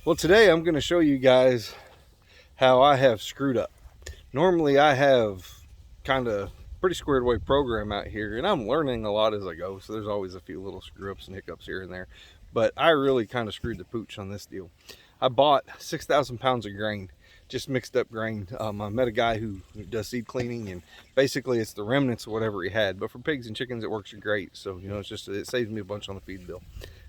Well, today I'm going to show you guys how I have screwed up. Normally I have kind of pretty squared away program out here, and I'm learning a lot as I go, so there's always a few little screw ups and hiccups here and there. But I really kind of screwed the pooch on this deal. I bought 6,000 pounds of grain, just mixed up grain. I met a guy who does seed cleaning, and basically it's the remnants of whatever he had. But for pigs and chickens, it works great. So, it saves me a bunch on the feed bill.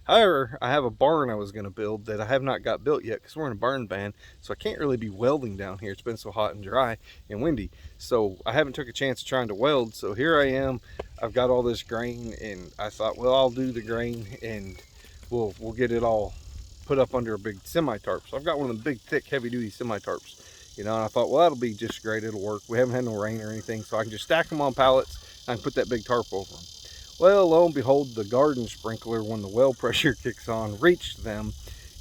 However, I have a barn I was going to build that I have not got built yet because we're in a barn ban, so I can't really be welding down here. It's been so hot and dry and windy, so I haven't took a chance of trying to weld. So here I am. I've got all this grain, and I thought, well, I'll do the grain and we'll get it all put up under a big semi tarp. So I've got one of the big, thick, heavy-duty semi tarps, and I thought, well, that'll be just great. It'll work. We haven't had no rain or anything, so I can just stack them on pallets and I can put that big tarp over them. Well, lo and behold, the garden sprinkler, when the well pressure kicks on, reached them,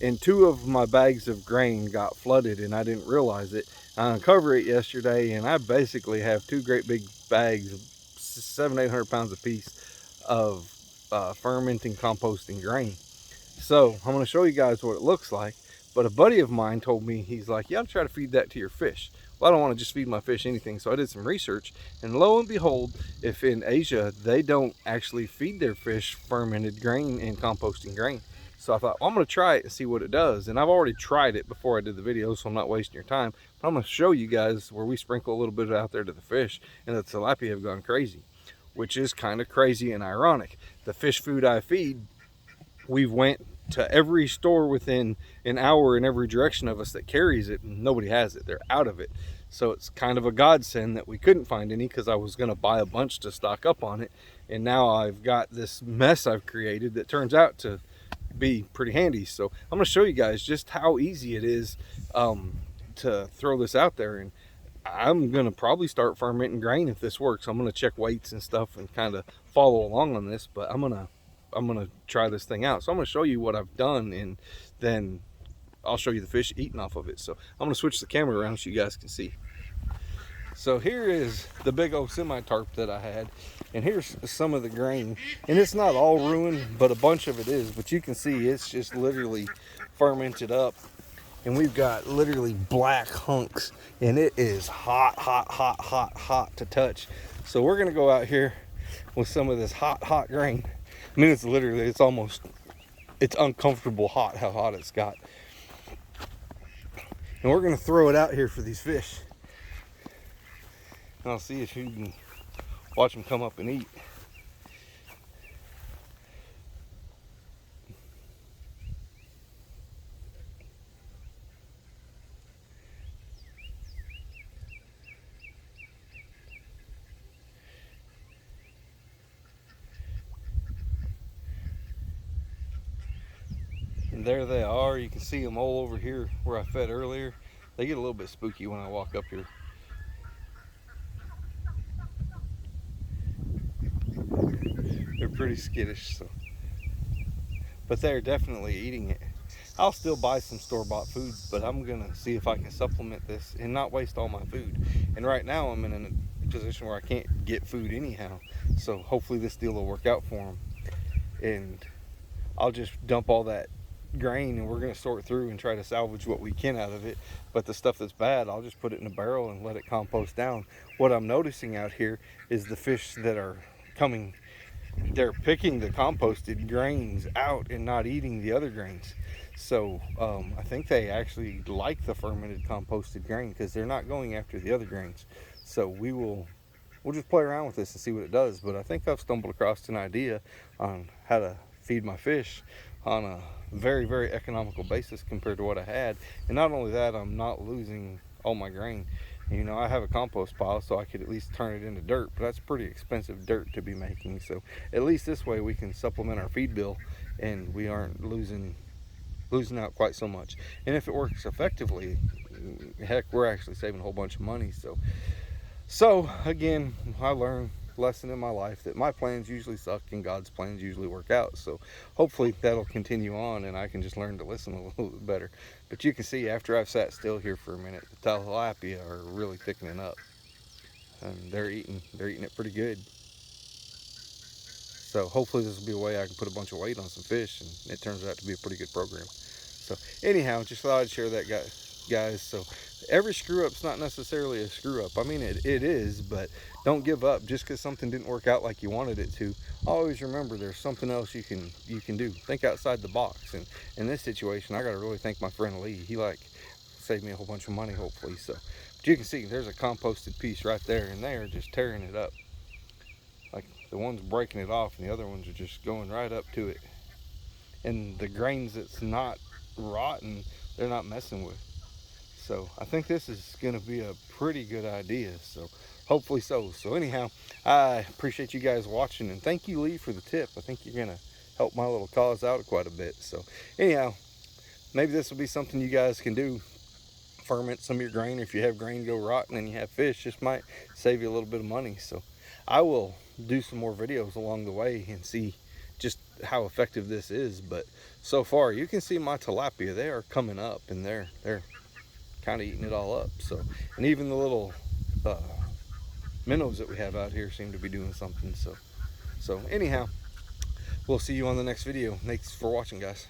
and 2 of my bags of grain got flooded, and I didn't realize it. I uncovered it yesterday, and I basically have 2 great big bags of 700-800 pounds apiece of fermenting composting grain. So I'm going to show you guys what it looks like. But a buddy of mine told me, he's like, you ought to try to feed that to your fish. Well, I don't want to just feed my fish anything, so I did some research, and lo and behold, if in Asia they don't actually feed their fish fermented grain and composting grain. So I thought, well, I'm going to try it and see what it does. And I've already tried it before I did the video, so I'm not wasting your time. But I'm going to show you guys where we sprinkle a little bit out there to the fish, and the tilapia have gone crazy, which is kind of crazy and ironic. The fish food I feed, we've went to every store within an hour in every direction of us that carries it, and nobody has it. They're out of it. So it's kind of a godsend that we couldn't find any, because I was going to buy a bunch to stock up on it, and now I've got this mess I've created that turns out to be pretty handy. So I'm going to show you guys just how easy it is to throw this out there, and I'm going to probably start fermenting grain if this works. I'm going to check weights and stuff and kind of follow along on this, but I'm gonna try this thing out. So I'm gonna show you what I've done, and then I'll show you the fish eating off of it. So I'm gonna switch the camera around so you guys can see. So here is the big old semi tarp that I had, and here's some of the grain, and it's not all ruined, but a bunch of it is. But you can see it's just literally fermented up, and we've got literally black hunks, and it is hot, hot, hot, hot, hot to touch. So we're gonna go out here with some of this hot, hot grain. I mean, it's literally, it's uncomfortable hot how hot it's got. And we're going to throw it out here for these fish. And I'll see if you can watch them come up and eat. And there they are. You can see them all over here where I fed earlier. They get a little bit spooky when I walk up here. They're pretty skittish, so. But they're definitely eating it. I'll still buy some store-bought food, but I'm gonna see if I can supplement this and not waste all my food. And right now I'm in a position where I can't get food anyhow, so hopefully this deal will work out for them. And I'll just dump all that grain, and we're going to sort through and try to salvage what we can out of it. But the stuff that's bad, I'll just put it in a barrel and let it compost down. What I'm noticing out here is the fish that are coming, they're picking the composted grains out and not eating the other grains. So I think they actually like the fermented composted grain, because they're not going after the other grains. So we'll just play around with this and see what it does. But I think I've stumbled across an idea on how to feed my fish on a very, very economical basis compared to what I had. And not only that, I'm not losing all my grain. I have a compost pile, so I could at least turn it into dirt, but that's pretty expensive dirt to be making. So at least this way we can supplement our feed bill, and we aren't losing out quite so much. And if it works effectively, heck, we're actually saving a whole bunch of money. So again, I learned lesson in my life that my plans usually suck and God's plans usually work out. So hopefully that'll continue on, and I can just learn to listen a little bit better. But you can see after I've sat still here for a minute, the tilapia are really thickening up, and they're eating it pretty good. So hopefully this will be a way I can put a bunch of weight on some fish, and it turns out to be a pretty good program. So anyhow, just thought I'd share that, guys. So every screw up's not necessarily a screw up. I mean, it is, but don't give up just because something didn't work out like you wanted it to. Always remember there's something else you can do. Think outside the box. And in this situation, I got to really thank my friend Lee. He saved me a whole bunch of money, hopefully. So, but you can see there's a composted piece right there, and they are just tearing it up. Like the one's breaking it off, and the other ones are just going right up to it. And the grains that's not rotten, they're not messing with. So I think this is going to be a pretty good idea. So hopefully so. So anyhow, I appreciate you guys watching, and thank you, Lee, for the tip. I think you're going to help my little cause out quite a bit. So anyhow, maybe this will be something you guys can do. Ferment some of your grain, or if you have grain go rotten and you have fish, just might save you a little bit of money. So I will do some more videos along the way and see just how effective this is. But so far you can see my tilapia, they are coming up, and they're kind of eating it all up. So, and even the little minnows that we have out here seem to be doing something. So anyhow, we'll see you on the next video. Thanks for watching, guys.